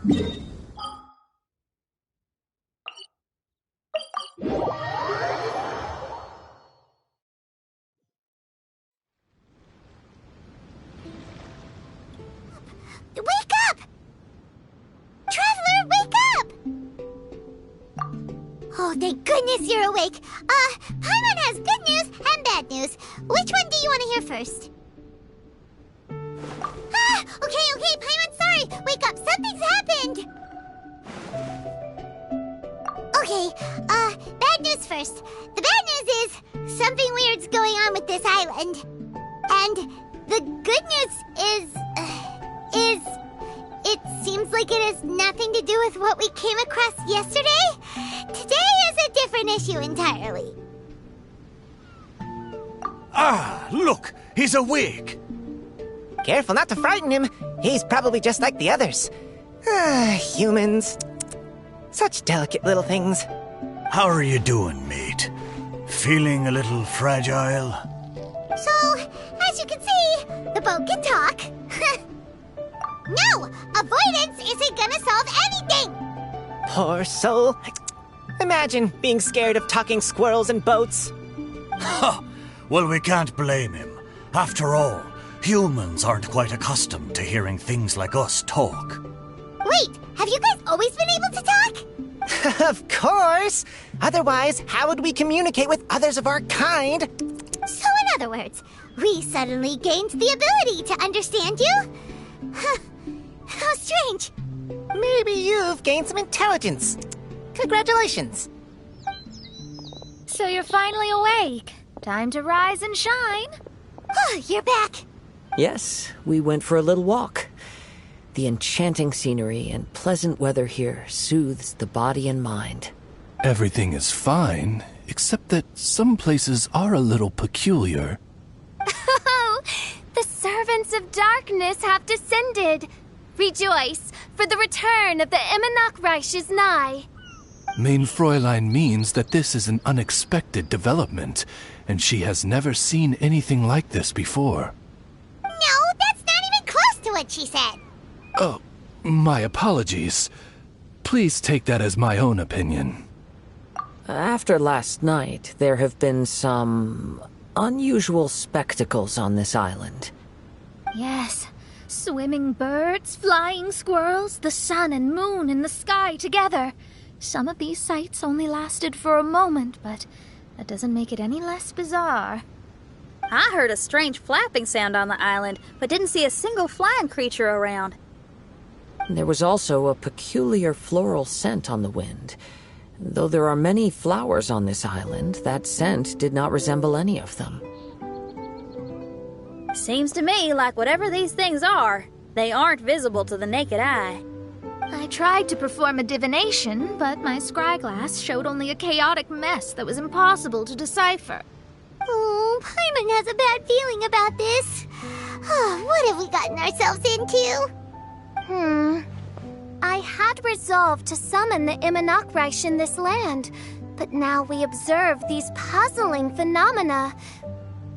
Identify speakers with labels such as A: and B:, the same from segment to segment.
A: Wake up! Traveler, wake up! Oh, thank goodness you're awake. Paimon has good news and bad news. Which one do you want to hear first? Okay, Paimon, sorry. Wake up, something's happened. Okay, bad news first. The bad news is something weird's going on with this island. And the good news is it seems like it has nothing to do with what we came across yesterday. Today is a different issue entirely.
B: Ah, look, he's awake.
C: Careful not to frighten him. He's probably just like the others. Humans. Such delicate little things.
B: How are you doing, mate? Feeling a little fragile?
A: So, as you can see, the boat can talk. No! Avoidance isn't gonna solve anything!
C: Poor soul. Imagine being scared of talking squirrels and boats.
B: Ha! Well, we can't blame him. After all, humans aren't quite accustomed to hearing things like us talk.
A: Wait, have you guys always been able to talk?
C: Of course! Otherwise, how would we communicate with others of our kind?
A: So in other words, we suddenly gained the ability to understand you? Huh. How strange.
C: Maybe you've gained some intelligence. Congratulations.
D: So you're finally awake. Time to rise and shine.
A: Oh, you're back.
E: Yes, we went for a little walk. The enchanting scenery and pleasant weather here soothes the body and mind.
F: Everything is fine, except that some places are a little peculiar.
D: Oh, the servants of darkness have descended. Rejoice, for the return of the Eminach Reich is nigh.
F: Main Fräulein means that this is an unexpected development, and she has never seen anything like this before.
A: No, that's not even close to what she said.
F: Oh, my apologies. Please take that as my own opinion.
E: After last night, there have been some unusual spectacles on this island.
D: Yes, swimming birds, flying squirrels, the sun and moon in the sky together. Some of these sights only lasted for a moment, but that doesn't make it any less bizarre.
G: I heard a strange flapping sound on the island, but didn't see a single flying creature around.
E: There was also a peculiar floral scent on the wind. Though there are many flowers on this island, that scent did not resemble any of them.
G: Seems to me like whatever these things are, they aren't visible to the naked eye.
D: I tried to perform a divination, but my scryglass showed only a chaotic mess that was impossible to decipher.
A: Oh, Paimon has a bad feeling about this. Oh, what have we gotten ourselves into?
D: I had resolved to summon the Eminach Reich in this land, but now we observe these puzzling phenomena.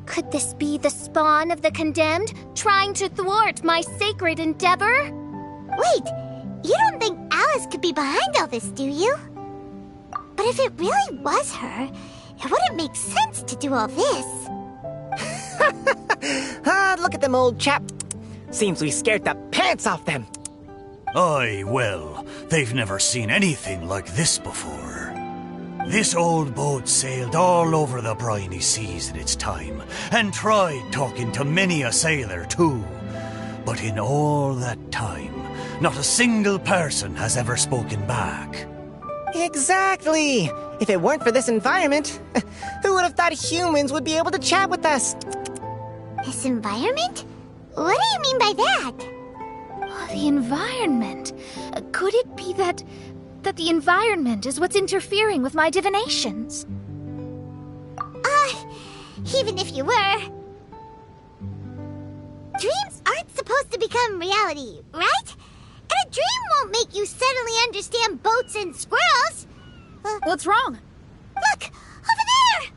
D: Could this be the spawn of the condemned, trying to thwart my sacred endeavor?
A: Wait, you don't think Alice could be behind all this, do you? But if it really was her, it wouldn't make sense to do all this.
C: Look at them, old chap. Seems we scared the pants off them.
B: Aye, well, they've never seen anything like this before. This old boat sailed all over the briny seas in its time, and tried talking to many a sailor too. But in all that time, not a single person has ever spoken back.
C: Exactly! If it weren't for this environment, who would have thought humans would be able to chat with us?
A: This environment? What do you mean by that?
D: Oh, the environment. Could it be that the environment is what's interfering with my divinations?
A: Even if you were... Dreams aren't supposed to become reality, right? And a dream won't make you suddenly understand boats and squirrels.
G: What's wrong?
A: Look! Over there!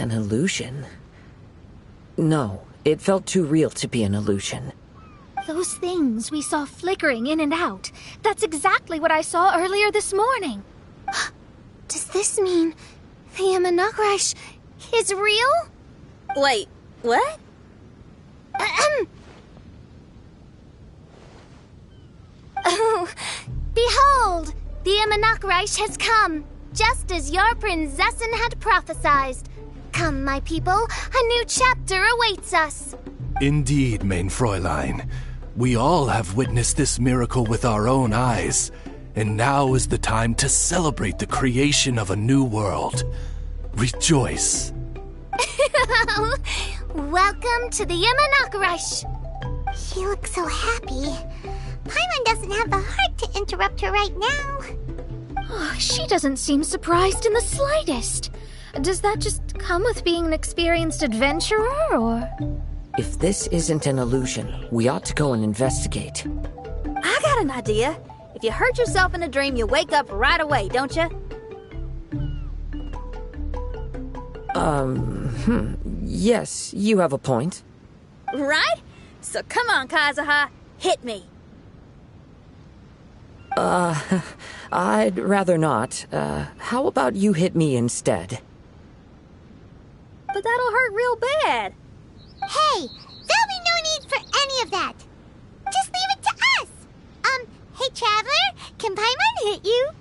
E: An illusion? No, it felt too real to be an illusion.
D: Those things we saw flickering in and out. That's exactly what I saw earlier this morning. Does this mean the Imanakrish is real?
G: Wait, what?
D: Oh, behold! The Imanakrish has come, just as your Prinzessin had prophesied. Come, my people, a new chapter awaits us.
F: Indeed, Mein Fräulein. We all have witnessed this miracle with our own eyes, and now is the time to celebrate the creation of a new world. Rejoice.
D: Welcome to the Imanakrish.
A: She looks so happy. Paimon doesn't have the heart to interrupt her right now.
D: Oh, she doesn't seem surprised in the slightest. Does that just come with being an experienced adventurer, or...?
E: If this isn't an illusion, we ought to go and investigate.
G: I got an idea. If you hurt yourself in a dream, you wake up right away, don't you?
E: Yes, you have a point.
G: Right? So come on, Kazuha, hit me.
E: I'd rather not. How about you hit me instead?
G: But that'll hurt real bad.
A: Hey, there'll be no need for any of that. Just leave it to us. Hey, Traveler, can Paimon hit you?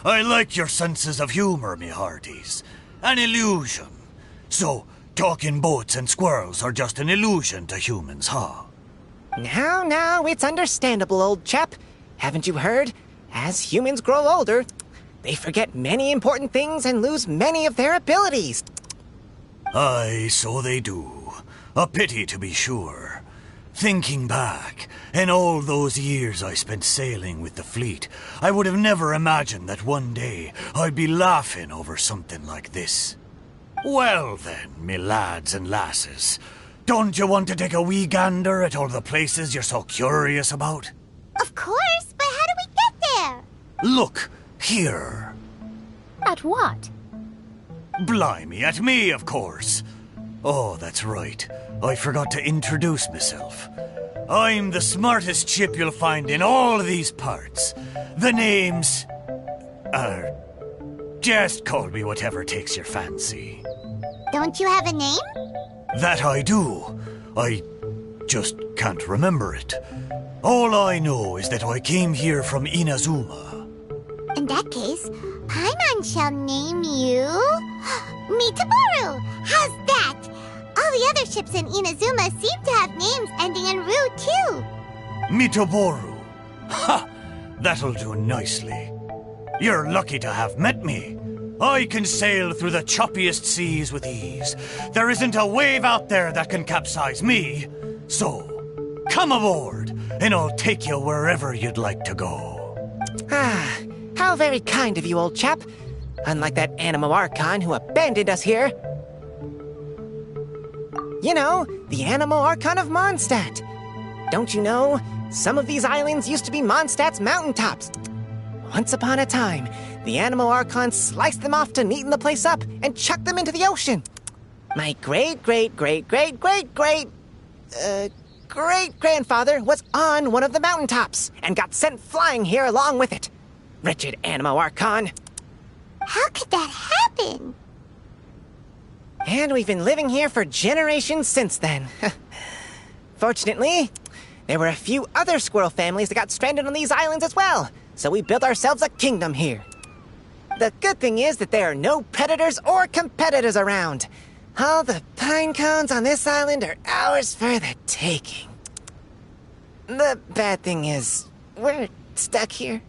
B: I like your senses of humor, me hearties. An illusion. So, talking boats and squirrels are just an illusion to humans, huh?
C: Now, it's understandable, old chap. Haven't you heard? As humans grow older, they forget many important things and lose many of their abilities.
B: Aye, so they do. A pity, to be sure. Thinking back, in all those years I spent sailing with the fleet, I would have never imagined that one day I'd be laughing over something like this. Well then, me lads and lasses, don't you want to take a wee gander at all the places you're so curious about?
A: Of course, but how do we get there?
B: Look, here.
D: At what?
B: Blimey, at me, of course. Oh, that's right. I forgot to introduce myself. I'm the smartest chip you'll find in all these parts. The name's... just call me whatever takes your fancy.
A: Don't you have a name?
B: That I do. I just can't remember it. All I know is that I came here from Inazuma.
A: In that case, Paimon shall name you... Mitaboru! How's that? All the other ships in Inazuma seem to have names ending in Ru, too.
B: Mitaboru. Ha! That'll do nicely. You're lucky to have met me. I can sail through the choppiest seas with ease. There isn't a wave out there that can capsize me. So, come aboard, and I'll take you wherever you'd like to go.
C: Ah, how very kind of you, old chap. Unlike that Animo Archon who abandoned us here. You know, the Animo Archon of Mondstadt. Don't you know, some of these islands used to be Mondstadt's mountaintops. Once upon a time, the Animo Archon sliced them off to neaten the place up and chucked them into the ocean. My great-grandfather was on one of the mountaintops and got sent flying here along with it. Wretched Animo Archon.
A: How could that happen?
C: And we've been living here for generations since then. Fortunately, there were a few other squirrel families that got stranded on these islands as well, so we built ourselves a kingdom here. The good thing is that there are no predators or competitors around. All the pine cones on this island are ours for the taking. The bad thing is, we're stuck here.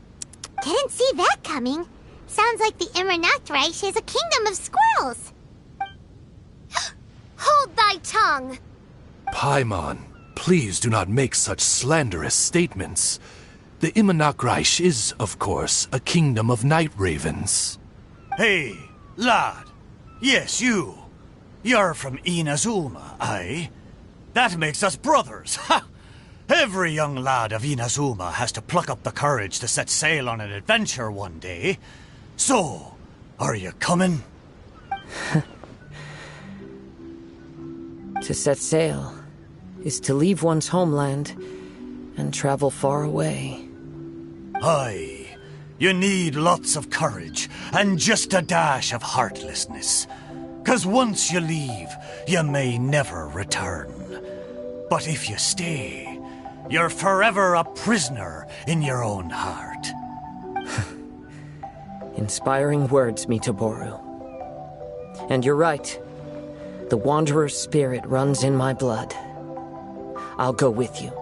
A: Didn't see that coming. Sounds like the Imanakrish is a kingdom of squirrels.
D: Hold thy tongue!
F: Paimon, please do not make such slanderous statements. The Imanakrish is, of course, a kingdom of night ravens.
B: Hey, lad. Yes, you. You're from Inazuma, aye? That makes us brothers, ha! Every young lad of Inazuma has to pluck up the courage to set sail on an adventure one day. So, are you coming?
E: To set sail is to leave one's homeland and travel far away.
B: Aye, you need lots of courage and just a dash of heartlessness. 'Cause once you leave, you may never return. But if you stay, you're forever a prisoner in your own heart.
E: Inspiring words, Mitoboru. And you're right. The Wanderer's spirit runs in my blood. I'll go with you.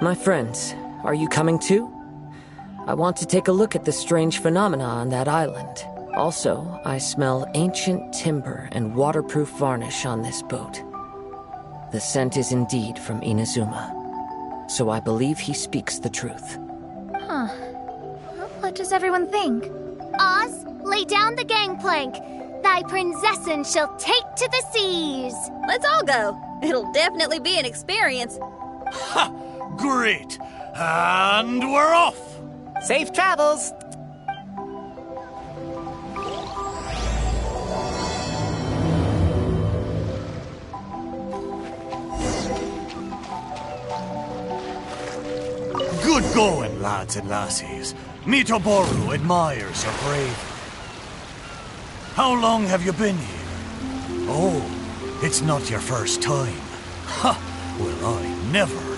E: My friends, are you coming too? I want to take a look at the strange phenomena on that island. Also, I smell ancient timber and waterproof varnish on this boat. The scent is indeed from Inazuma, so I believe he speaks the truth.
D: Huh. Well, what does everyone think? Oz, lay down the gangplank. Thy princessin shall take to the seas.
G: Let's all go. It'll definitely be an experience.
B: Ha! Great! And we're off!
C: Safe travels!
B: Good going, lads and lassies. Mitoboru admires your bravery. How long have you been here? Oh, it's not your first time. Ha! Well, I never.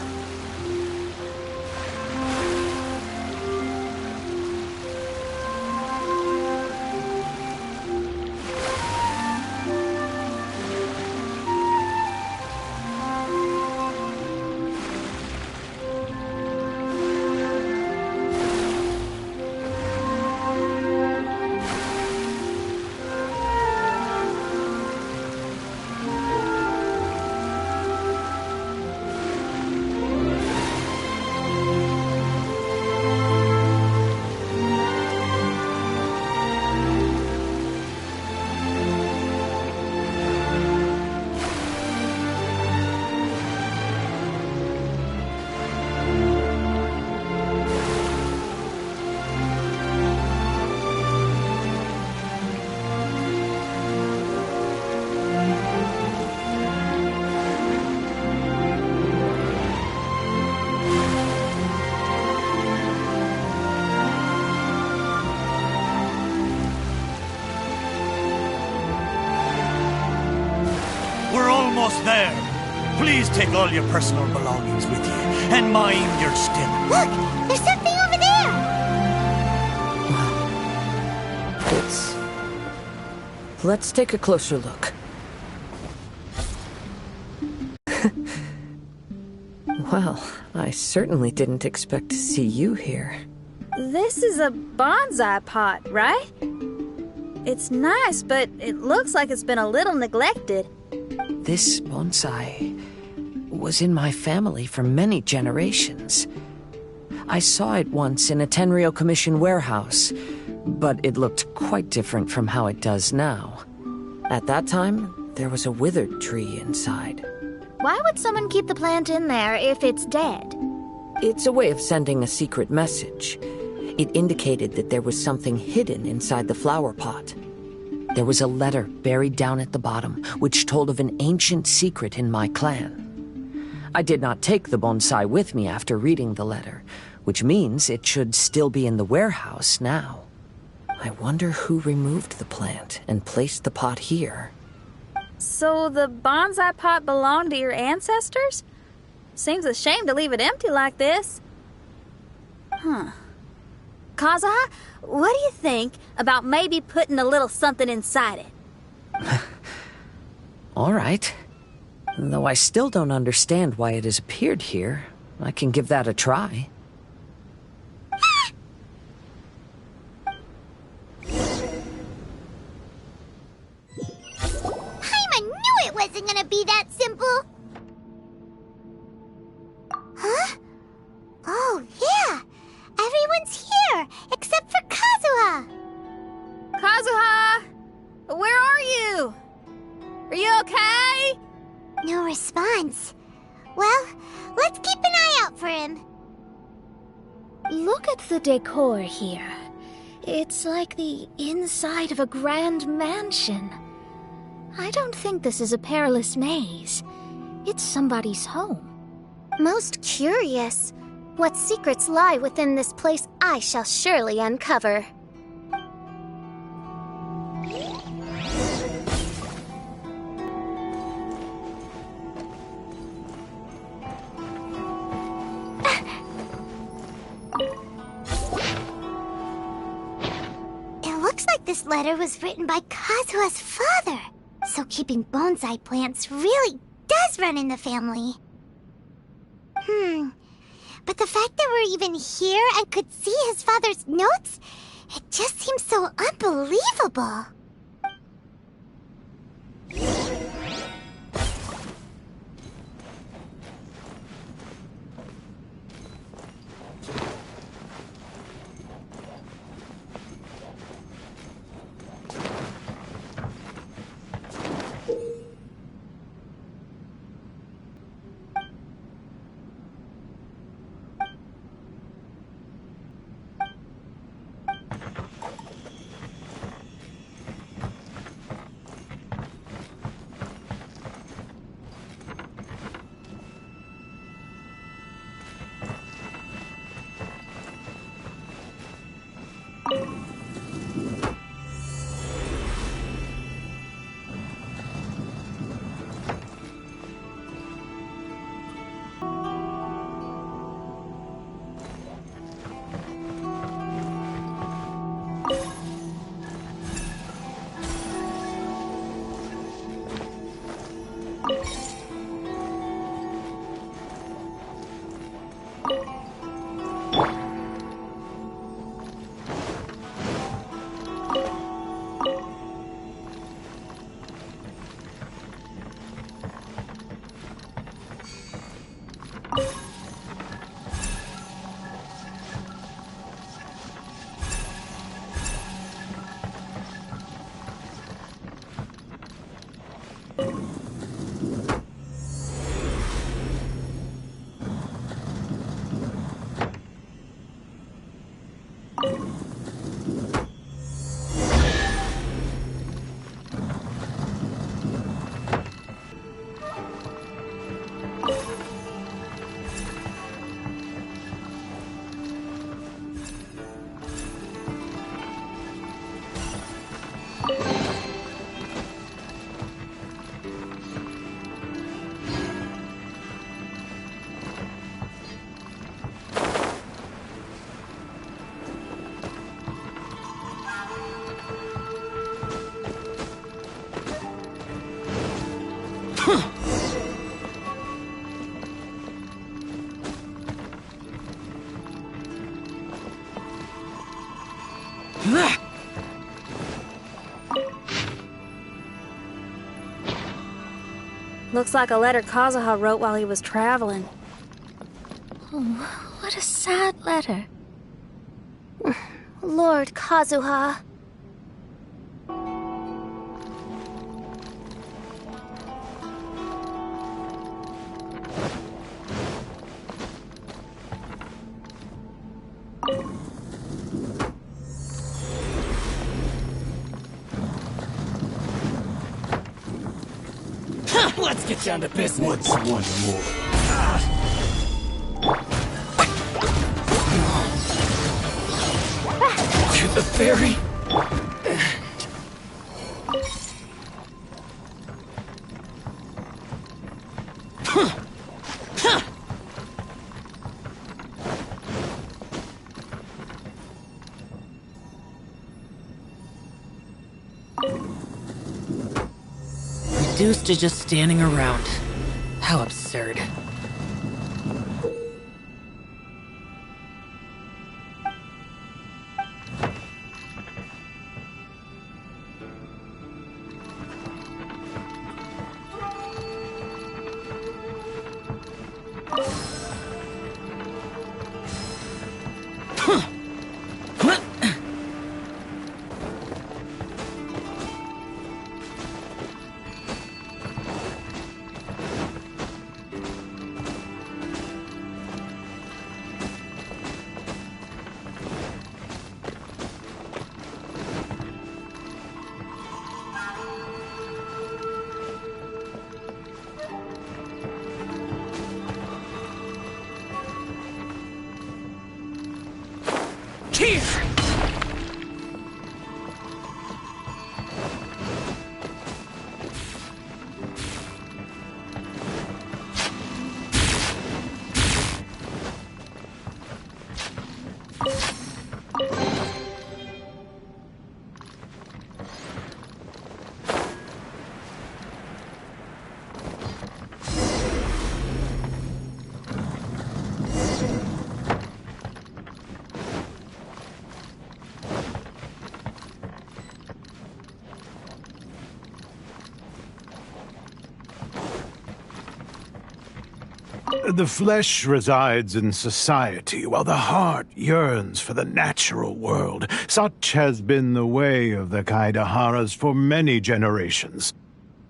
B: Almost there. Please take all your personal belongings with you, and mind your step.
A: Look! There's something over there!
E: Let's take a closer look. Well, I certainly didn't expect to see you here.
G: This is a bonsai pot, right? It's nice, but it looks like it's been a little neglected.
E: This bonsai was in my family for many generations. I saw it once in a Tenryo Commission warehouse, but it looked quite different from how it does now. At that time, there was a withered tree inside.
D: Why would someone keep the plant in there if it's dead?
E: It's a way of sending a secret message. It indicated that there was something hidden inside the flower pot. There was a letter buried down at the bottom, which told of an ancient secret in my clan. I did not take the bonsai with me after reading the letter, which means it should still be in the warehouse now. I wonder who removed the plant and placed the pot here.
G: So the bonsai pot belonged to your ancestors? Seems a shame to leave it empty like this. Kazuha, what do you think about maybe putting a little something inside it?
E: All right. Though I still don't understand why it has appeared here, I can give that a try.
A: Paimon knew it wasn't gonna be that simple! Huh? Oh, yeah! Everyone's here, except for Kazuha!
G: Kazuha! Where are you? Are you okay?
A: No response. Well, let's keep an eye out for him.
D: Look at the decor here. It's like the inside of a grand mansion. I don't think this is a perilous maze. It's somebody's home. Most curious. What secrets lie within this place I shall surely uncover.
A: It looks like this letter was written by Kazuha's father. So keeping bonsai plants really does run in the family. But the fact that we're even here and could see his father's notes, it just seems so unbelievable.
G: Looks like a letter Kazuha wrote while he was traveling.
D: Oh, what a sad letter. Lord Kazuha.
H: Let's get down to business.
B: What's one more?
H: To the ferry. Reduced to just standing around. How absurd. Here!
I: The flesh resides in society, while the heart yearns for the natural world. Such has been the way of the Kaidaharas for many generations.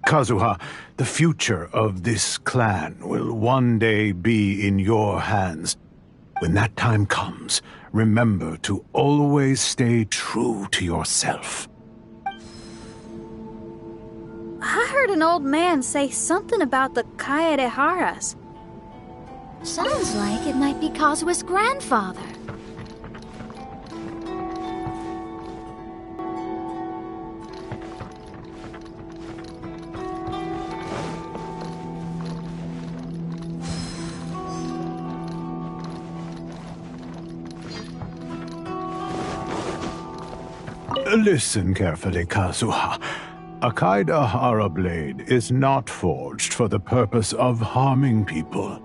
I: Kazuha, the future of this clan will one day be in your hands. When that time comes, remember to always stay true to yourself.
G: I heard an old man say something about the Kaidaharas.
D: Sounds like it might be Kazuha's grandfather.
I: Listen carefully, Kazuha. A Kaidahara blade is not forged for the purpose of harming people.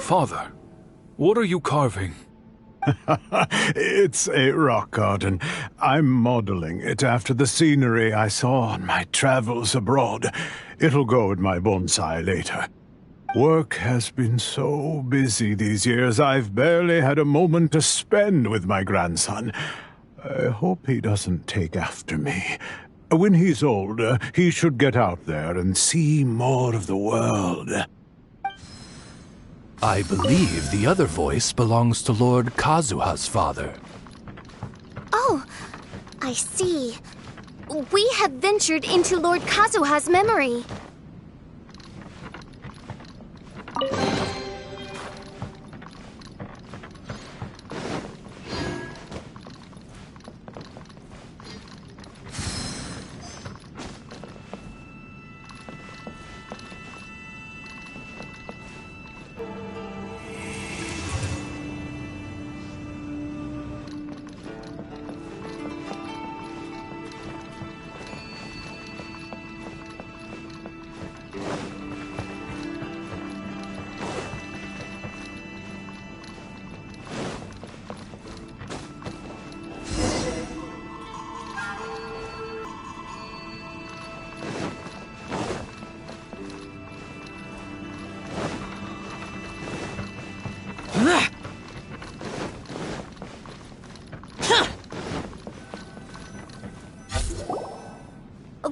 F: Father, what are you carving?
I: It's a rock garden. I'm modeling it after the scenery I saw on my travels abroad. It'll go in my bonsai later. Work has been so busy these years, I've barely had a moment to spend with my grandson. I hope he doesn't take after me. When he's older, he should get out there and see more of the world.
F: I believe the other voice belongs to Lord Kazuha's father.
D: Oh, I see. We have ventured into Lord Kazuha's memory.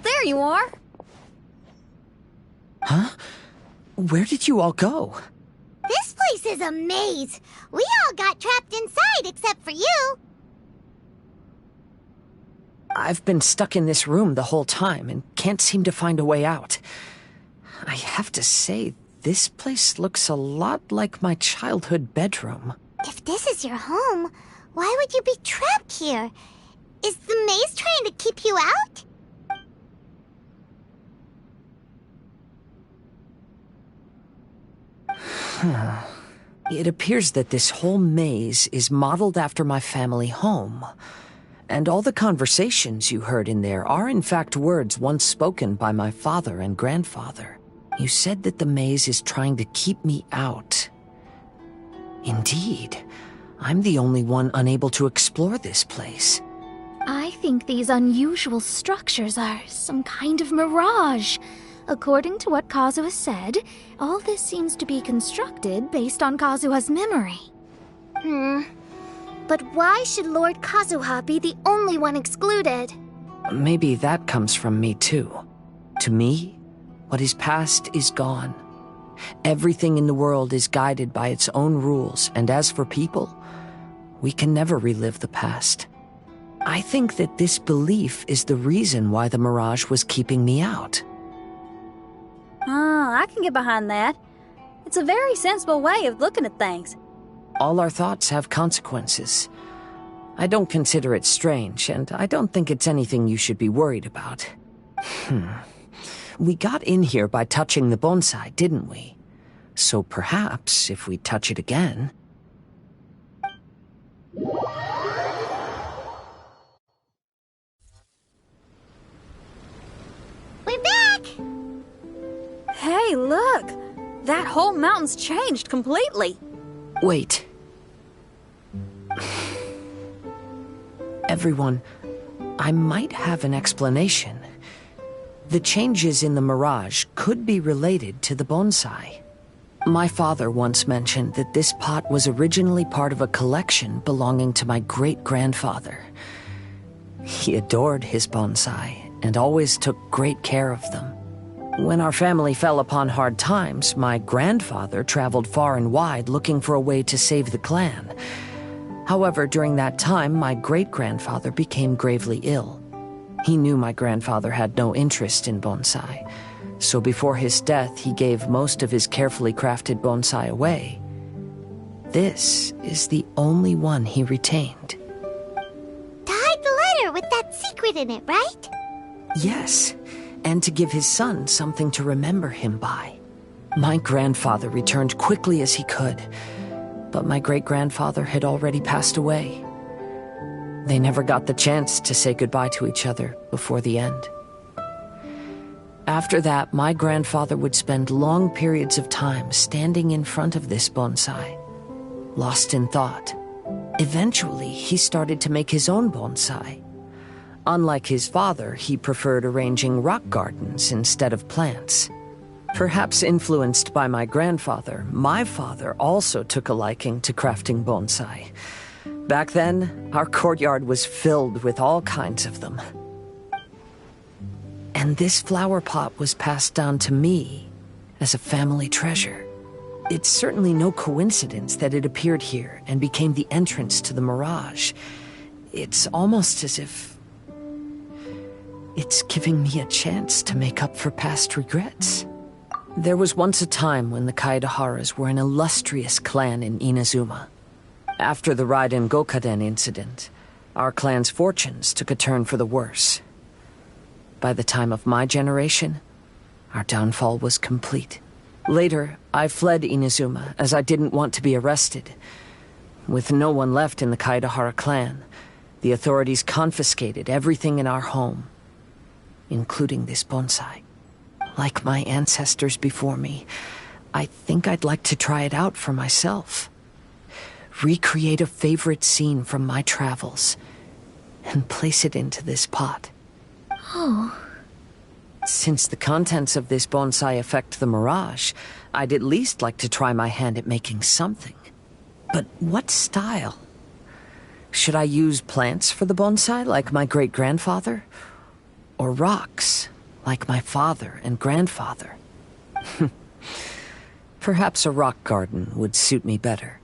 G: There you are.
E: Huh? Where did you all go?
A: This place is a maze. We all got trapped inside except for you.
E: I've been stuck in this room the whole time and can't seem to find a way out. I have to say, this place looks a lot like my childhood bedroom.
A: If this is your home, why would you be trapped here? Is the maze trying to keep you out?
E: It appears that this whole maze is modeled after my family home. And all the conversations you heard in there are in fact words once spoken by my father and grandfather. You said that the maze is trying to keep me out. Indeed, I'm the only one unable to explore this place.
D: I think these unusual structures are some kind of mirage. According to what Kazuha said, all this seems to be constructed based on Kazuha's memory. But why should Lord Kazuha be the only one excluded?
E: Maybe that comes from me too. To me, what is past is gone. Everything in the world is guided by its own rules, and as for people, we can never relive the past. I think that this belief is the reason why the mirage was keeping me out.
G: I can get behind that. It's a very sensible way of looking at things.
E: All our thoughts have consequences. I don't consider it strange, and I don't think it's anything you should be worried about. We got in here by touching the bonsai, didn't we? So perhaps, if we touch it again...
A: We're back!
G: Hey, look! That whole mountain's changed completely.
E: Wait. Everyone, I might have an explanation. The changes in the mirage could be related to the bonsai. My father once mentioned that this pot was originally part of a collection belonging to my great-grandfather. He adored his bonsai and always took great care of them. When our family fell upon hard times, my grandfather traveled far and wide looking for a way to save the clan. However, during that time, my great-grandfather became gravely ill. He knew my grandfather had no interest in bonsai, so before his death, he gave most of his carefully crafted bonsai away. This is the only one he retained.
A: To hide the letter with that secret in it, right?
E: Yes, and to give his son something to remember him by. My grandfather returned quickly as he could, but my great-grandfather had already passed away. They never got the chance to say goodbye to each other before the end. After that, my grandfather would spend long periods of time standing in front of this bonsai, lost in thought. Eventually, he started to make his own bonsai. Unlike his father, he preferred arranging rock gardens instead of plants. Perhaps influenced by my grandfather, my father also took a liking to crafting bonsai. Back then, our courtyard was filled with all kinds of them. And this flower pot was passed down to me as a family treasure. It's certainly no coincidence that it appeared here and became the entrance to the mirage. It's almost as if it's giving me a chance to make up for past regrets. There was once a time when the Kaidaharas were an illustrious clan in Inazuma. After the Raiden Gokaden incident, our clan's fortunes took a turn for the worse. By the time of my generation, our downfall was complete. Later, I fled Inazuma as I didn't want to be arrested. With no one left in the Kaidahara clan, the authorities confiscated everything in our home, including this bonsai. Like my ancestors before me, I think I'd like to try it out for myself. Recreate a favorite scene from my travels and place it into this pot.
D: Oh.
E: Since the contents of this bonsai affect the mirage, I'd at least like to try my hand at making something. But what style? Should I use plants for the bonsai like my great-grandfather? Or rocks like my father and grandfather? Perhaps a rock garden would suit me better.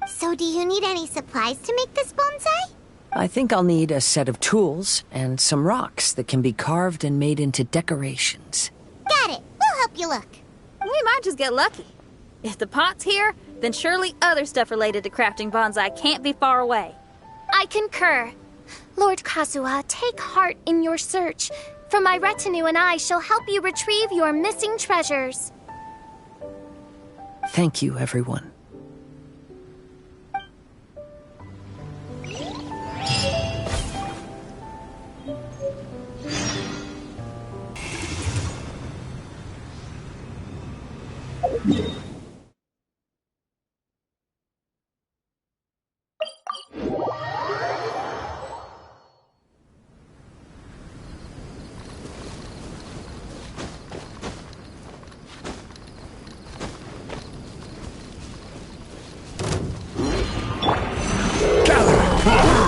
A: So do you need any supplies to make this bonsai?
E: I think I'll need a set of tools and some rocks that can be carved and made into decorations.
A: Got it. We'll help you look.
G: We might just get lucky. If the pot's here, then surely other stuff related to crafting bonsai can't be far away.
D: I concur. Lord Kazuha, take heart in your search, for my retinue and I shall help you retrieve your missing treasures.
E: Thank you, everyone.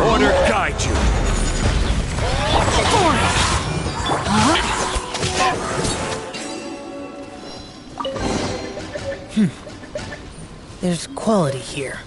B: Order guide you.
H: There's quality here.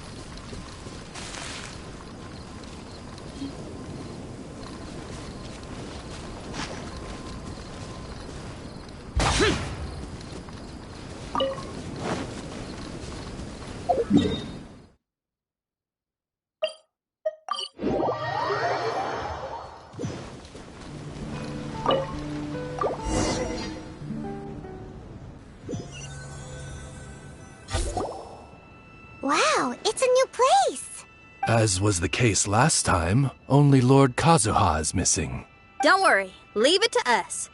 F: As was the case last time, only Lord Kazuha is missing.
G: Don't worry. Leave it to us.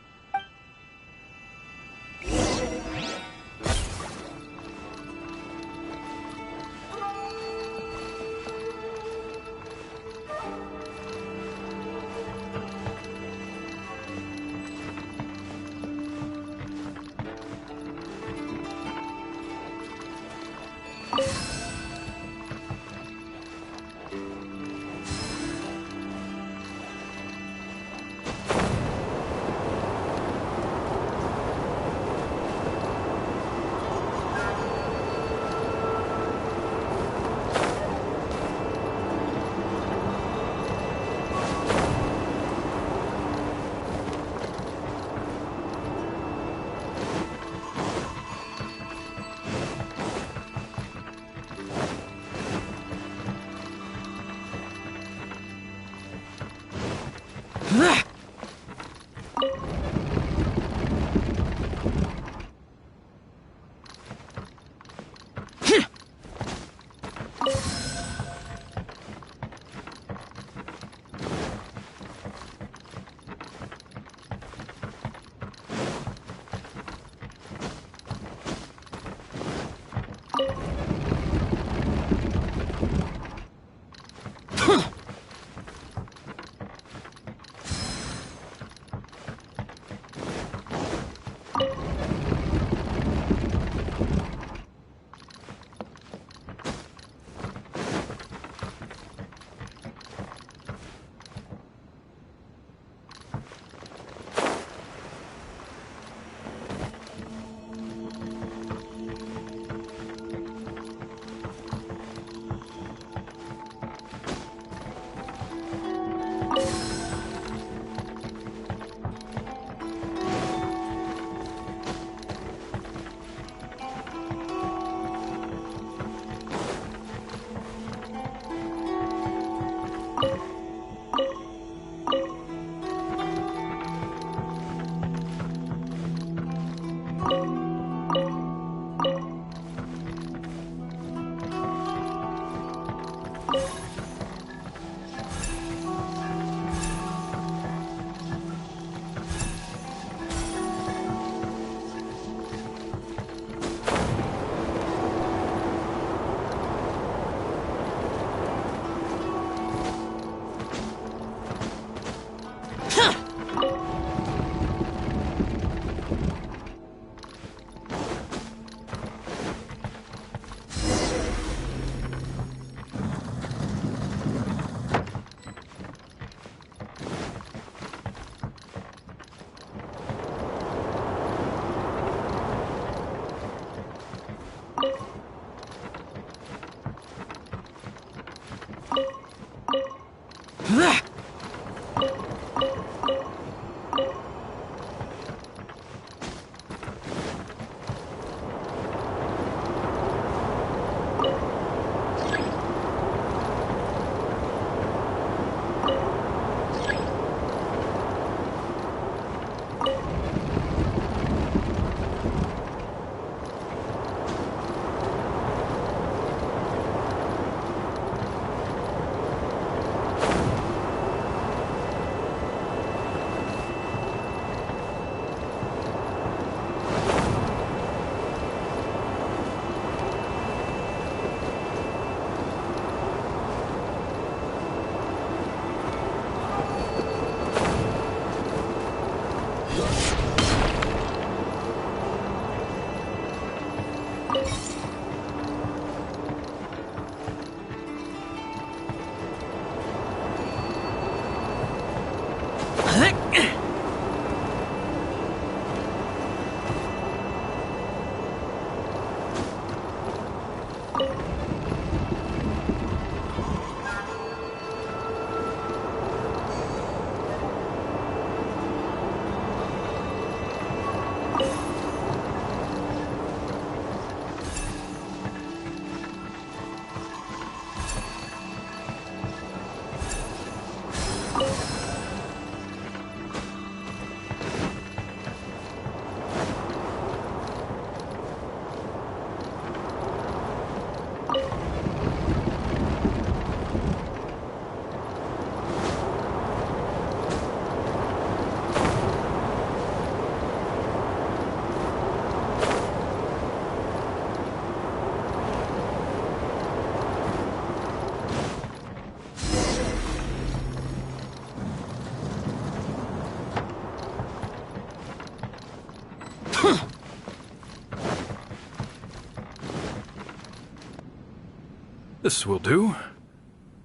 J: This will do.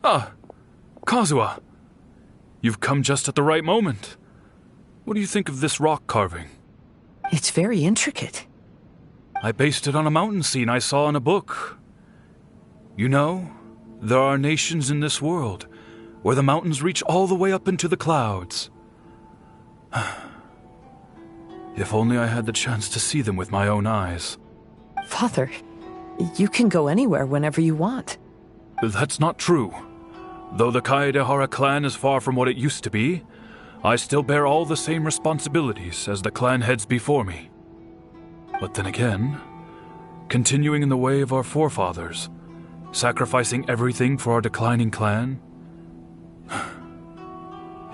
J: Ah, Kazuha. You've come just at the right moment. What do you think of this rock carving?
E: It's very intricate.
J: I based it on a mountain scene I saw in a book. You know, there are nations in this world where the mountains reach all the way up into the clouds. If only I had the chance to see them with my own eyes.
E: Father, you can go anywhere whenever you want.
J: That's not true. Though the Kaedehara clan is far from what it used to be, I still bear all the same responsibilities as the clan heads before me. But then again, continuing in the way of our forefathers, sacrificing everything for our declining clan,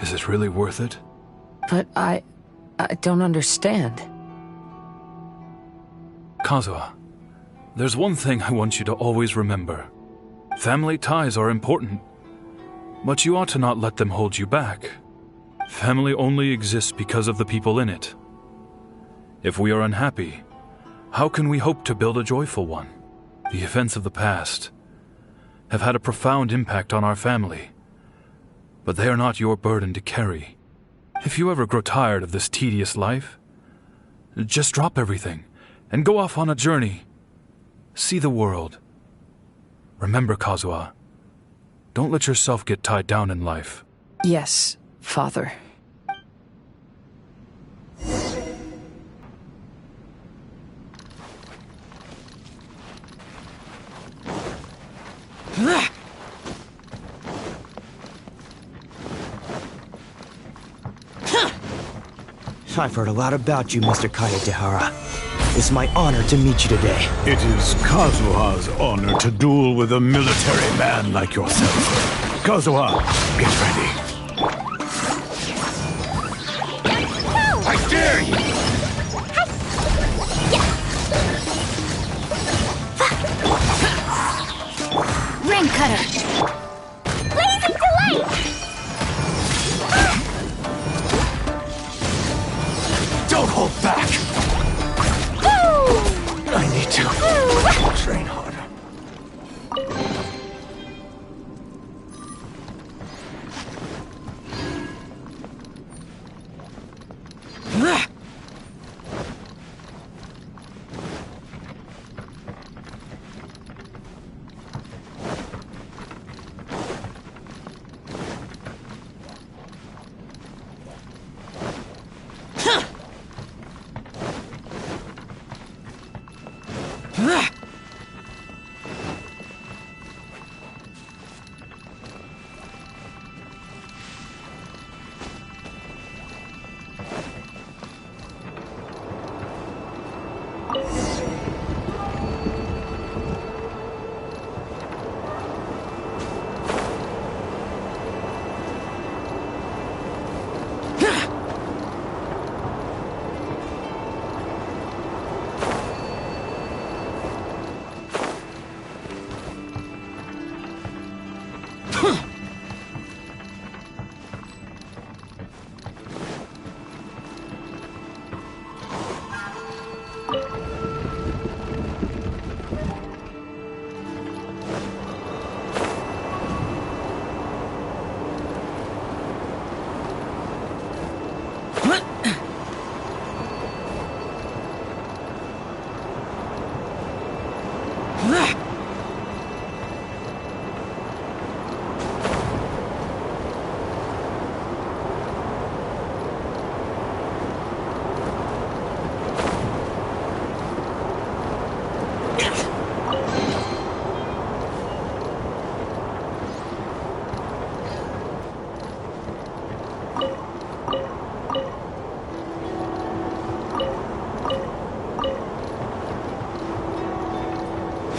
J: is it really worth it?
E: But I don't understand.
J: Kazuha, there's one thing I want you to always remember. Family ties are important, but you ought to not let them hold you back. Family only exists because of the people in it. If we are unhappy, how can we hope to build a joyful one? The events of the past have had a profound impact on our family, but they are not your burden to carry. If you ever grow tired of this tedious life, just drop everything and go off on a journey. See the world. Remember, Kazuha, don't let yourself get tied down in life.
E: Yes, Father.
K: I've heard a lot about you, Mr. Kaedehara. It's my honor to meet you today.
I: It is Kazuha's honor to duel with a military man like yourself. Kazuha, get ready. I dare you!
D: Rain Cutter! Blazing Delight!
I: Don't hold back! I need to train harder.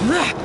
K: Ah!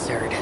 H: absurd.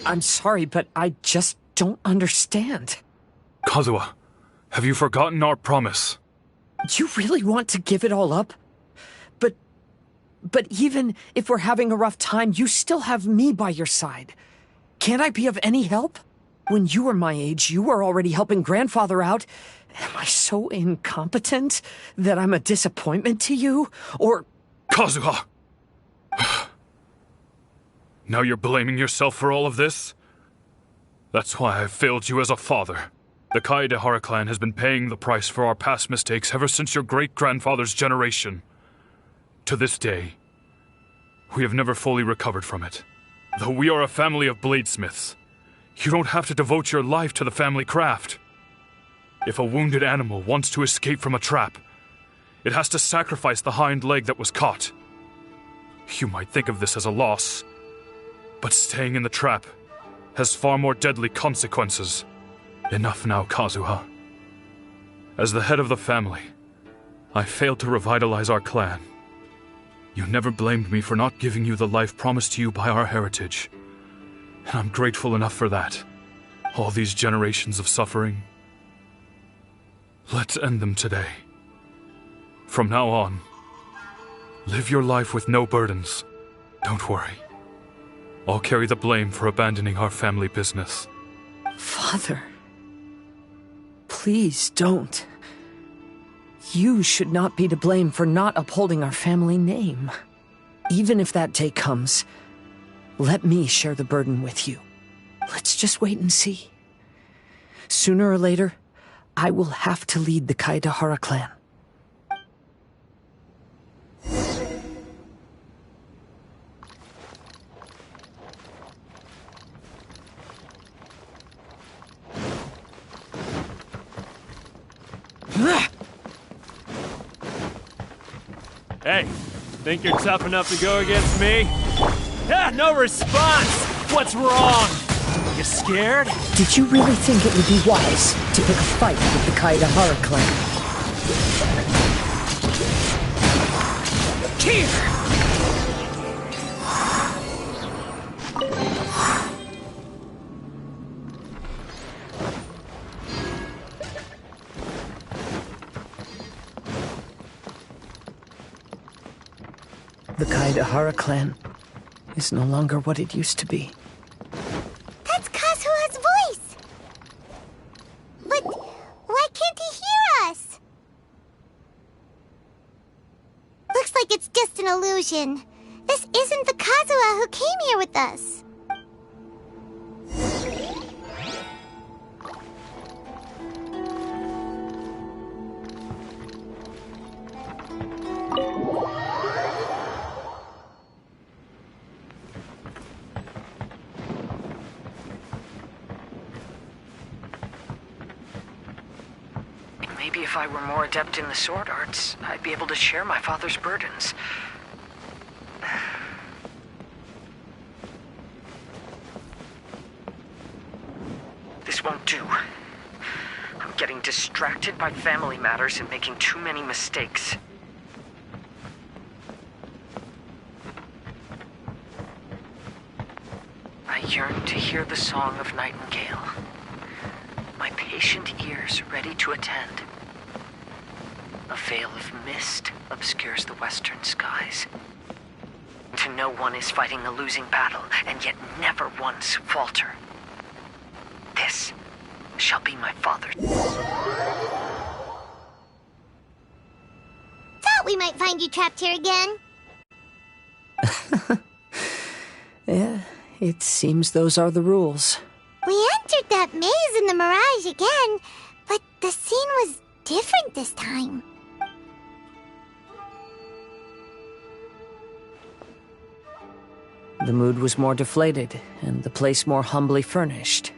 E: I'm sorry, but I just don't understand.
J: Kazuha, have you forgotten our promise?
E: You really want to give it all up? But even if we're having a rough time, you still have me by your side. Can't I be of any help? When you were my age, you were already helping grandfather out. Am I so incompetent that I'm a disappointment to you? Or...
J: Kazuha! Now you're blaming yourself for all of this? That's why I've failed you as a father. The Kaedehara clan has been paying the price for our past mistakes ever since your great-grandfather's generation. To this day, we have never fully recovered from it. Though we are a family of bladesmiths, you don't have to devote your life to the family craft. If a wounded animal wants to escape from a trap, it has to sacrifice the hind leg that was caught. You might think of this as a loss, but staying in the trap has far more deadly consequences. Enough now, Kazuha. As the head of the family, I failed to revitalize our clan. You never blamed me for not giving you the life promised to you by our heritage, and I'm grateful enough for that. All these generations of suffering, let's end them today. From now on, live your life with no burdens. Don't worry. I'll carry the blame for abandoning our family business.
E: Father, please don't. You should not be to blame for not upholding our family name. Even if that day comes, let me share the burden with you. Let's just wait and see. Sooner or later, I will have to lead the Kaedehara clan.
L: Hey, think you're tough enough to go against me? Ah, no response! What's wrong? You scared?
E: Did you really think it would be wise to pick a fight with the Kaedehara clan? Here! The Kaedehara clan is no longer what it used to be.
A: That's Kazuha's voice! But why can't he hear us? Looks like it's just an illusion. This isn't the Kazuha who came here with us.
E: If I were more adept in the sword arts, I'd be able to share my father's burdens. This won't do. I'm getting distracted by family matters and making too many mistakes. I yearn to hear the song of nightingale. My patient ears ready to attend. A veil of mist obscures the western skies. To know one is fighting a losing battle, and yet never once falter. This shall be my father's.
A: Thought we might find you trapped here again.
E: Yeah, it seems those are the rules.
A: We entered that maze in the Mirage again, but the scene was different this time.
E: The mood was more deflated, and the place more humbly furnished.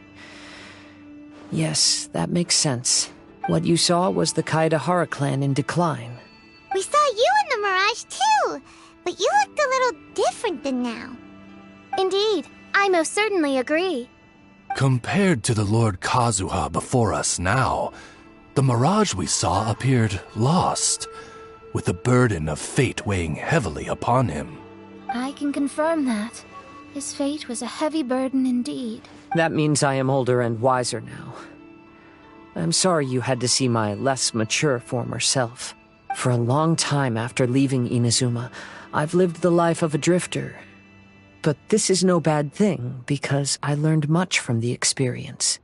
E: Yes, that makes sense. What you saw was the Kaedahara clan in decline.
A: We saw you in the Mirage too, but you looked a little different than now.
D: Indeed, I most certainly agree.
F: Compared to the Lord Kazuha before us now, the mirage we saw appeared lost, with the burden of fate weighing heavily upon him.
D: I can confirm that. His fate was a heavy burden indeed.
E: That means I am older and wiser now. I'm sorry you had to see my less mature former self. For a long time after leaving Inazuma, I've lived the life of a drifter. But this is no bad thing, because I learned much from the experience.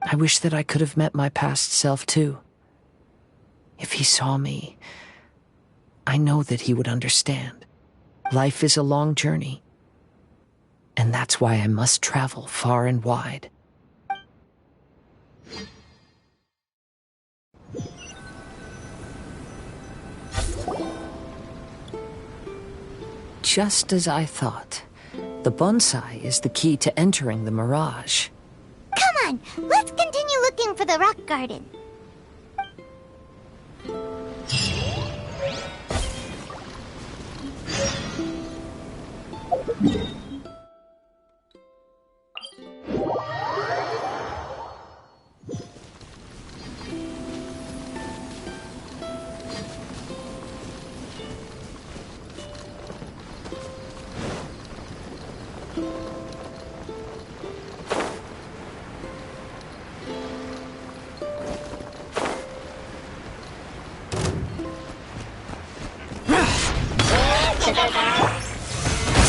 E: I wish that I could have met my past self too. If he saw me, I know that he would understand. Life is a long journey, and that's why I must travel far and wide. Just as I thought. The bonsai is the key to entering the Mirage.
A: Come on, let's continue looking for the rock garden.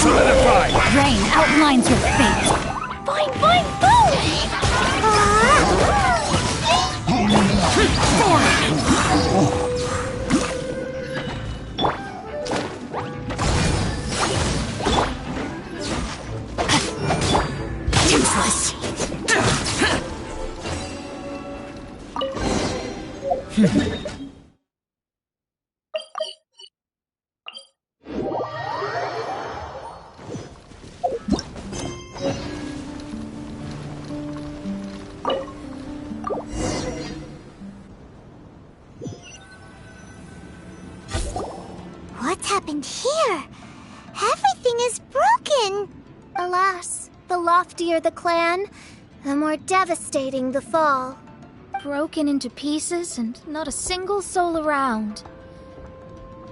M: Solidify! Rain outlines your fate.
A: Boing, boing, boom!
M: Useless.
A: What's happened here? Everything is broken.
D: Alas, the loftier the clan, the more devastating the fall.
G: Broken into pieces and not a single soul around.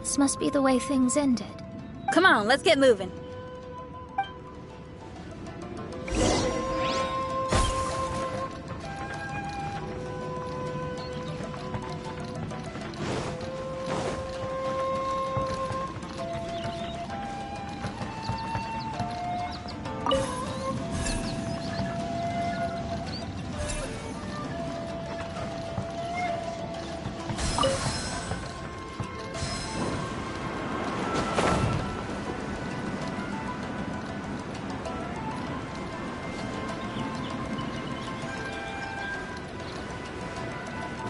G: This must be the way things ended. Come on, let's get moving.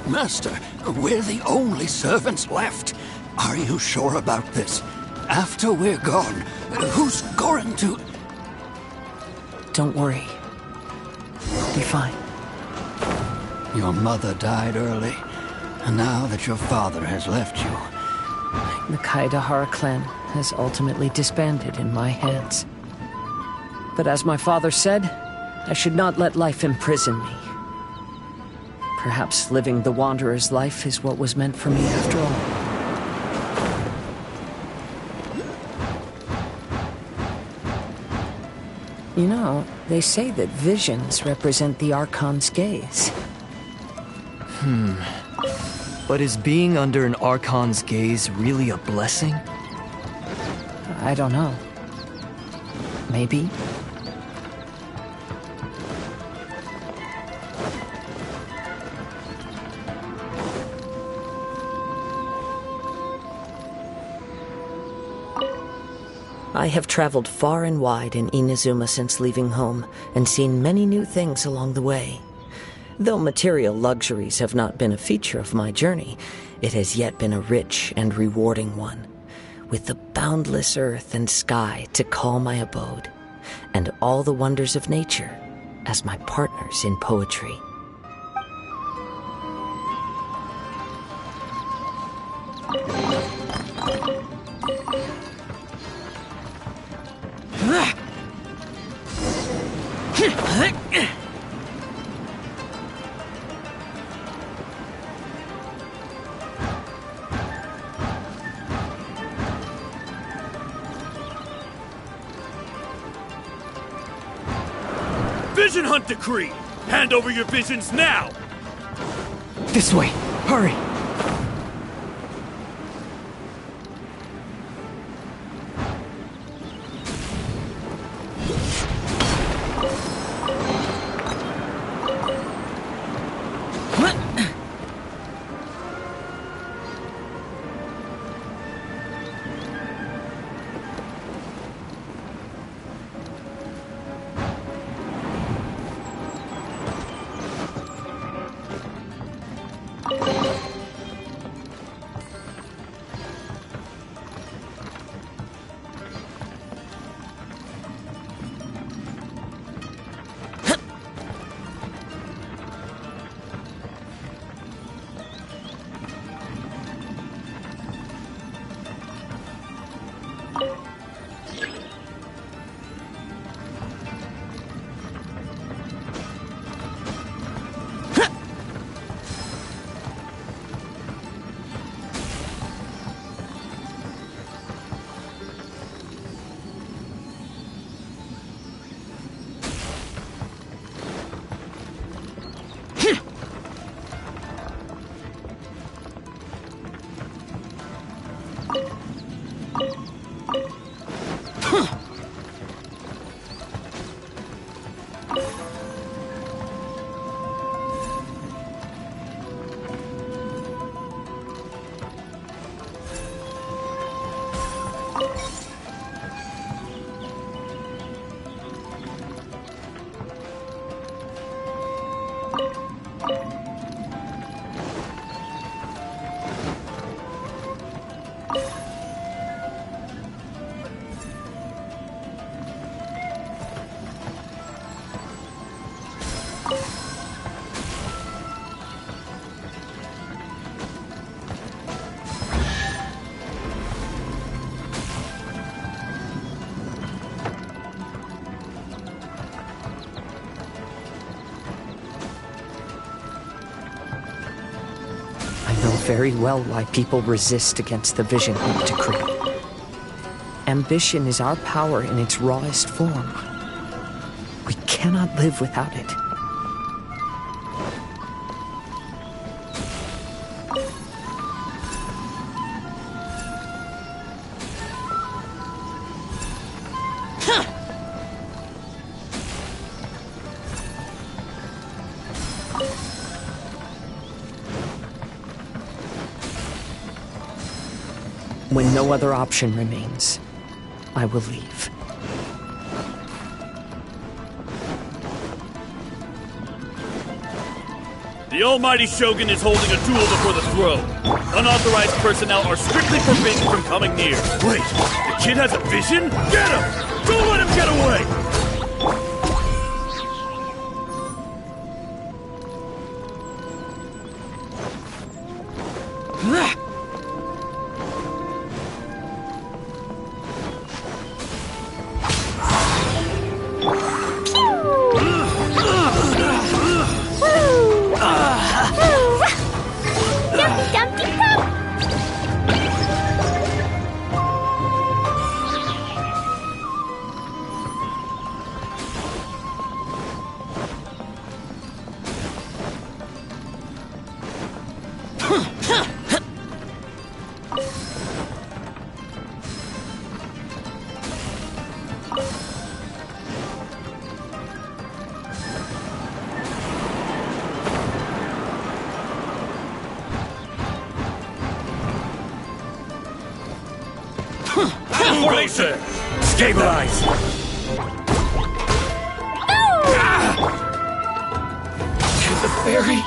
N: Master, we're the only servants left. Are you sure about this? After we're gone, who's going to...
E: Don't worry. I'll be fine.
N: Your mother died early. And now that your father has left you,
E: The Kaedahara clan has ultimately disbanded in my hands. But as my father said, I should not let life imprison me. Perhaps living the Wanderer's life is what was meant for me after all. You know, they say that visions represent the Archon's gaze.
K: But is being under an Archon's gaze really a blessing?
E: I don't know. Maybe. I have traveled far and wide in Inazuma since leaving home, and seen many new things along the way. Though material luxuries have not been a feature of my journey, it has yet been a rich and rewarding one, with the boundless earth and sky to call my abode, and all the wonders of nature as my partners in poetry.
L: Vision Hunt Decree! Hand over your visions now!
K: This way! Hurry!
E: Very well why people resist against the Vision Hunt Decree. Ambition is our power in its rawest form. We cannot live without it. When no other option remains, I will leave.
L: The Almighty Shogun is holding a duel before the throne. Unauthorized personnel are strictly forbidden from coming near. Wait, the kid has a vision? Get him! Don't let him get away! Formation! Stabilize!
H: To the ferry.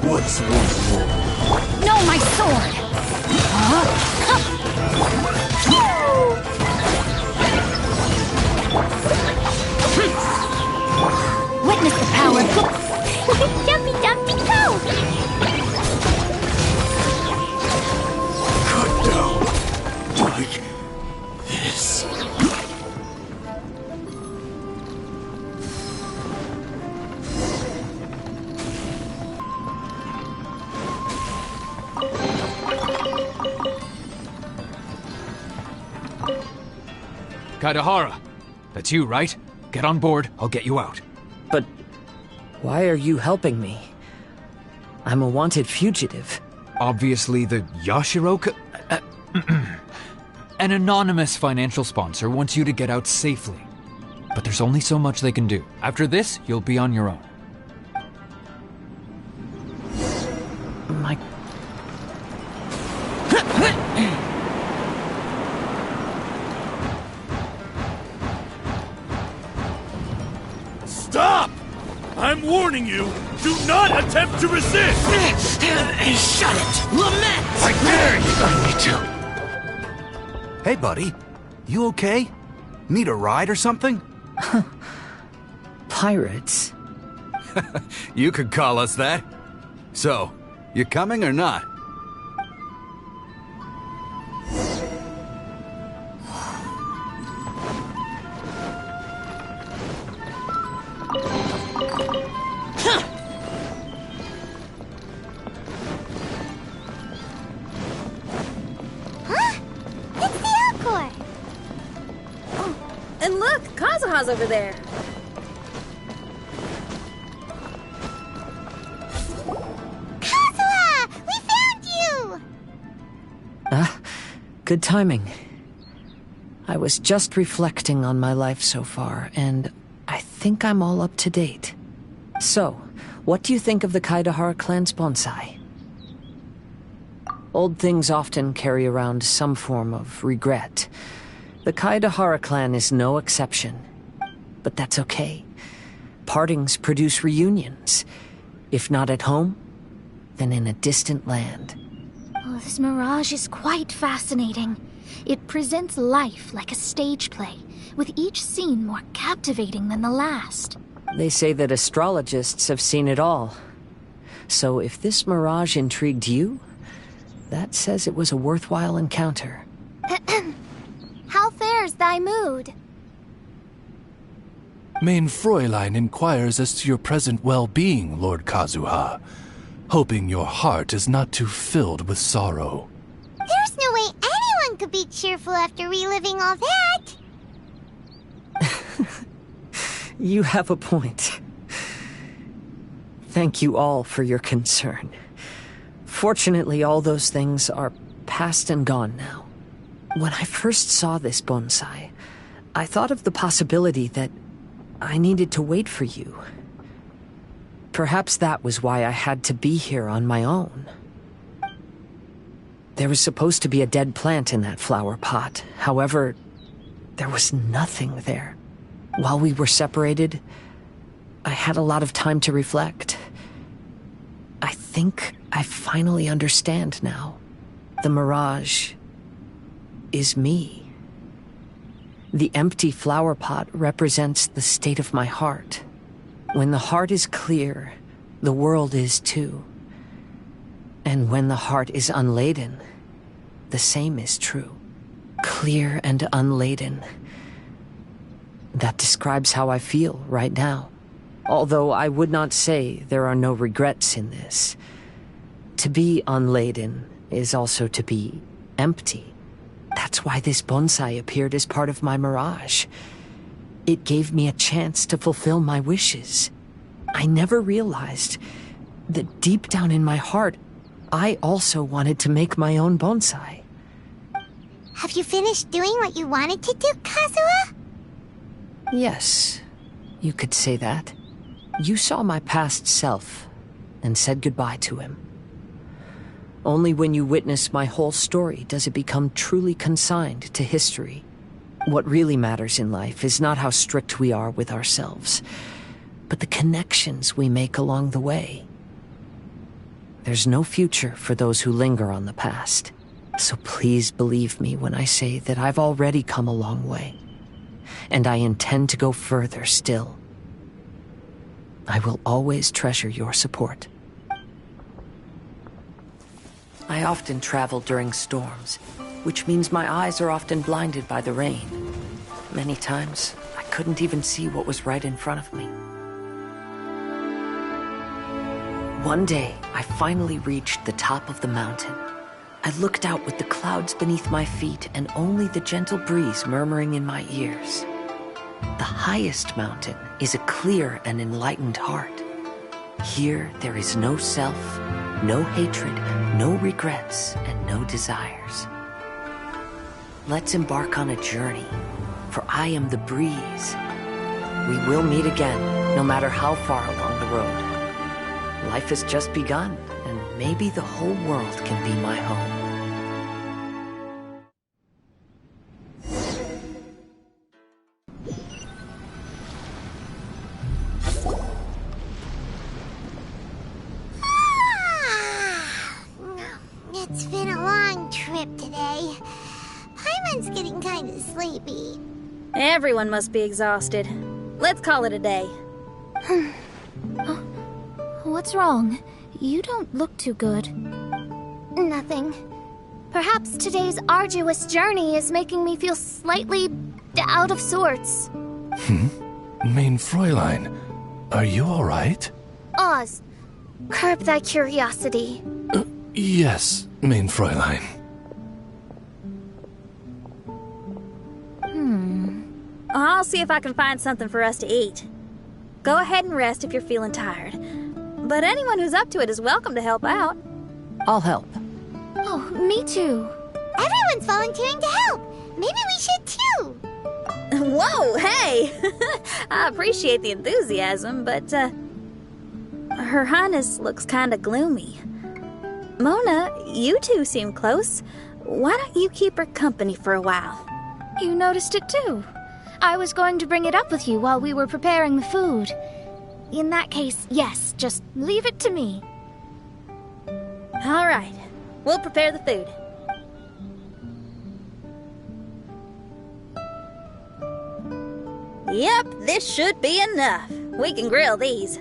N: What's once more?
M: No, my sword! Witness the power of
A: Jumpy, jumpy, go!
N: Cut down like this.
O: Kaidahara, that's you, right? Get on board, I'll get you out.
E: But why are you helping me? I'm a wanted fugitive.
O: Obviously the Yashiro... An anonymous financial sponsor wants you to get out safely. But there's only so much they can do. After this, you'll be on your own.
E: My...
L: Stop! I'm warning you, do not attempt to resist!
H: Shut it! Lament!
L: I dare you!
O: I need to.
P: Hey, buddy. You okay? Need a ride or something?
E: Pirates?
P: You could call us that. So, you coming or not?
G: And look, Kazuha's over there.
A: Kazuha! We found you!
E: Good timing. I was just reflecting on my life so far, and I think I'm all up to date. So, what do you think of the Kaidahara clan's bonsai? Old things often carry around some form of regret. The Kaidahara clan is no exception. But that's okay. Partings produce reunions. If not at home, then in a distant land.
G: Oh, this mirage is quite fascinating. It presents life like a stage play, with each scene more captivating than the last.
E: They say that astrologists have seen it all. So if this mirage intrigued you, that says it was a worthwhile encounter.
D: How fares thy mood?
F: Mein Fräulein inquires as to your present well-being, Lord Kazuha, hoping your heart is not too filled with sorrow.
A: There's no way cheerful after reliving all that.
E: You have a point. Thank you all for your concern. Fortunately, all those things are past and gone now. When I first saw this bonsai, I thought of the possibility that I needed to wait for you. Perhaps that was why I had to be here on my own. There was supposed to be a dead plant in that flower pot. However, there was nothing there. While we were separated, I had a lot of time to reflect. I think I finally understand now. The mirage is me. The empty flower pot represents the state of my heart. When the heart is clear, the world is too. And when the heart is unladen, the same is true. Clear and unladen. That describes how I feel right now. Although I would not say there are no regrets in this. To be unladen is also to be empty. That's why this bonsai appeared as part of my mirage. It gave me a chance to fulfill my wishes. I never realized that deep down in my heart, I also wanted to make my own bonsai.
A: Have you finished doing what you wanted to do, Kazuha?
E: Yes, you could say that. You saw my past self and said goodbye to him. Only when you witness my whole story does it become truly consigned to history. What really matters in life is not how strict we are with ourselves, but the connections we make along the way. There's no future for those who linger on the past, so please believe me when I say that I've already come a long way, and I intend to go further still. I will always treasure your support. I often travel during storms, which means my eyes are often blinded by the rain. Many times, I couldn't even see what was right in front of me. One day, I finally reached the top of the mountain. I looked out with the clouds beneath my feet and only the gentle breeze murmuring in my ears. The highest mountain is a clear and enlightened heart. Here, there is no self, no hatred, no regrets, and no desires. Let's embark on a journey, for I am the breeze. We will meet again, no matter how far along the road. Life has just begun, and maybe the whole world can be my home.
A: It's been a long trip today. Paimon's getting kind of sleepy.
M: Everyone must be exhausted. Let's call it a day.
G: What's wrong? You don't look too good.
D: Nothing. Perhaps today's arduous journey is making me feel slightly out of sorts.
F: Main Fräulein, are you alright?
D: Oz, curb thy curiosity.
F: Yes, Main Fräulein.
M: I'll see if I can find something for us to eat. Go ahead and rest if you're feeling tired. But anyone who's up to it is welcome to help out.
E: I'll help.
G: Oh, me too.
A: Everyone's volunteering to help. Maybe we should too.
M: Whoa, hey! I appreciate the enthusiasm, but, Her Highness looks kinda gloomy. Mona, you two seem close. Why don't you keep her company for a while?
G: You noticed it too. I was going to bring it up with you while we were preparing the food. In that case, yes, just leave it to me.
M: All right, we'll prepare the food. Yep, this should be enough. We can grill these.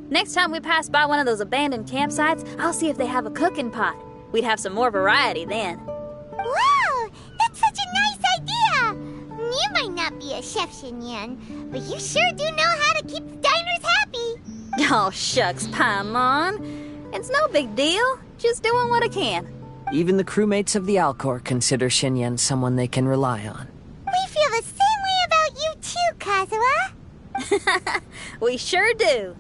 M: Next time we pass by one of those abandoned campsites, I'll see if they have a cooking pot. We'd have some more variety then.
A: Wow, that's such a nice idea. You might not be a chef, Shinyan, but you sure do know how to keep the diners happy.
M: Oh, shucks, Paimon. It's no big deal. Just doing what I can.
E: Even the crewmates of the Alcor consider Xinyan someone they can rely on.
A: We feel the same way about you too, Kazuha.
M: We sure do.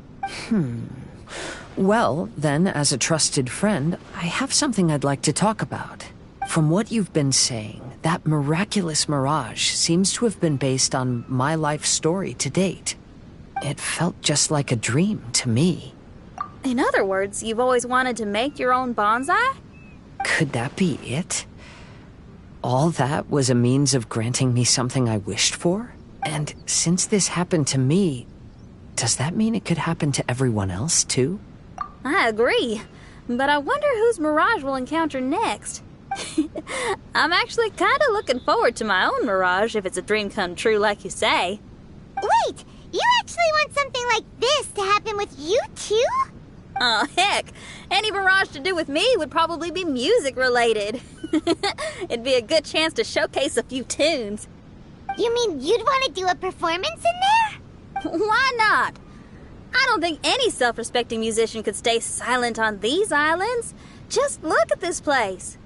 E: Well, then, as a trusted friend, I have something I'd like to talk about. From what you've been saying, that miraculous mirage seems to have been based on my life story to date. It felt just like a dream to me.
M: In other words, you've always wanted to make your own bonsai?
E: Could that be it? All that was a means of granting me something I wished for? And since this happened to me, does that mean it could happen to everyone else, too?
M: I agree, but I wonder whose mirage we'll encounter next. I'm actually kind of looking forward to my own mirage if it's a dream come true like you say.
A: Wait, you actually want something like this to happen with you too?
M: Oh, heck. Any mirage to do with me would probably be music related. It'd be a good chance to showcase a few tunes.
A: You mean you'd want to do a performance in there?
M: Why not? I don't think any self-respecting musician could stay silent on these islands. Just look at this place.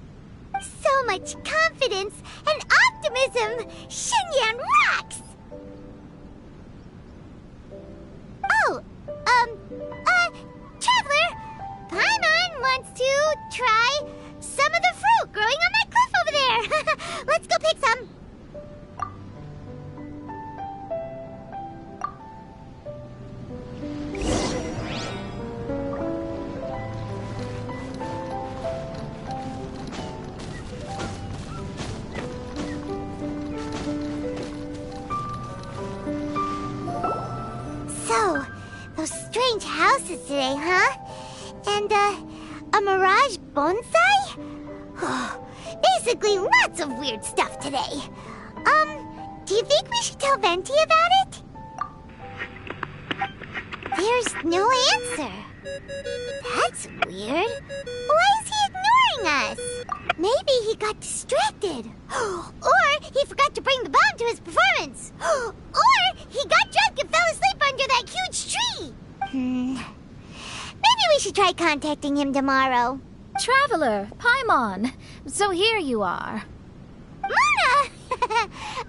A: So much confidence and optimism! Xinyan rocks! Oh, Traveler, Paimon wants to try some of the fruit growing on that cliff over there. Let's go pick some. So, those strange houses today, huh? And, a mirage bonsai? Basically, lots of weird stuff today. Do you think we should tell Venti about it? There's no answer. That's weird. Why is he ignoring us? Maybe he got distracted. Or he forgot to bring the bomb to his performance. Or he got drunk and fell asleep under that huge tree. Maybe we should try contacting him tomorrow.
G: Traveler, Paimon. So here you are.
A: Mona!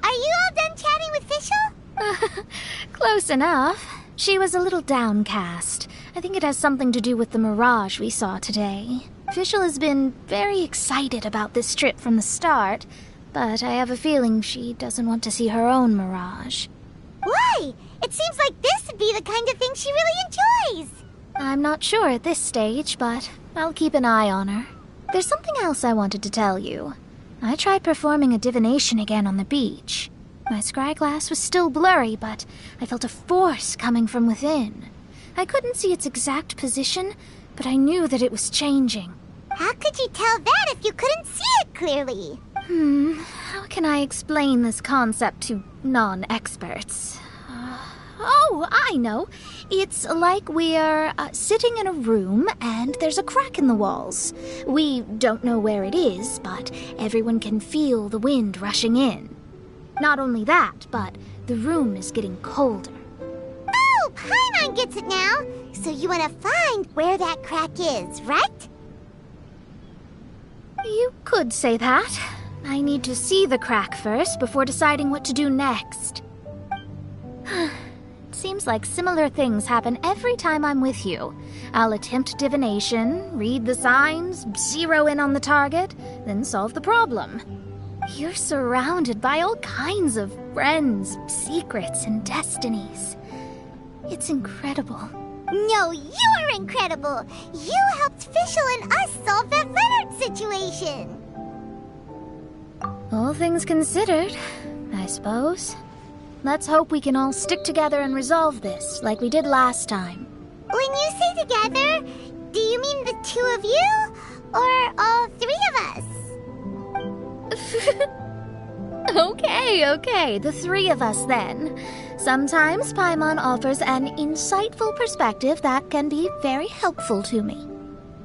A: Are you all done chatting with Fischl?
G: Close enough. She was a little downcast. I think it has something to do with the mirage we saw today. Fischl has been very excited about this trip from the start, but I have a feeling she doesn't want to see her own mirage.
A: Why? It seems like this would be the kind of thing she really enjoys.
G: I'm not sure at this stage, but I'll keep an eye on her. There's something else I wanted to tell you. I tried performing a divination again on the beach. My scry glass was still blurry, but I felt a force coming from within. I couldn't see its exact position, but I knew that it was changing.
A: How could you tell that if you couldn't see it clearly?
G: How can I explain this concept to non-experts? Oh, I know. It's like we're sitting in a room and there's a crack in the walls. We don't know where it is, but everyone can feel the wind rushing in. Not only that, but the room is getting colder.
A: Oh, Paimon gets it now. So you want to find where that crack is, right?
G: You could say that. I need to see the crack first before deciding what to do next. Seems like similar things happen every time I'm with you. I'll attempt divination, read the signs, zero in on the target, then solve the problem. You're surrounded by all kinds of friends, secrets, and destinies. It's incredible.
A: No, you're incredible! You helped Fischl and us solve that Leonard situation!
G: All things considered, I suppose. Let's hope we can all stick together and resolve this, like we did last time.
A: When you say together, do you mean the two of you? Or all three of us?
G: Okay, the three of us then. Sometimes Paimon offers an insightful perspective that can be very helpful to me.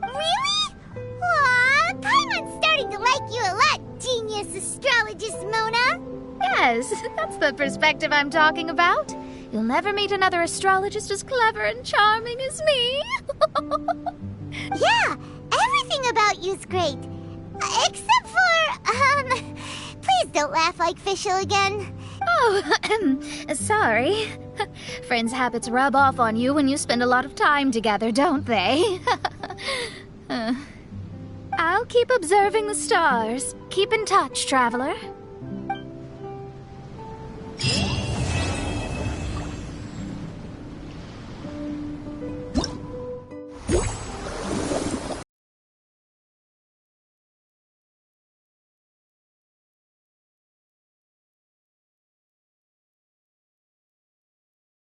A: Really? Aw, Paimon's starting to like you a lot, genius astrologist Mona.
G: Yes, that's the perspective I'm talking about. You'll never meet another astrologist as clever and charming as me.
A: Yeah, everything about you's great. Except for, please don't laugh like Fischl again.
G: Oh, sorry. Friends' habits rub off on you when you spend a lot of time together, don't they? I'll keep observing the stars. Keep in touch, traveler.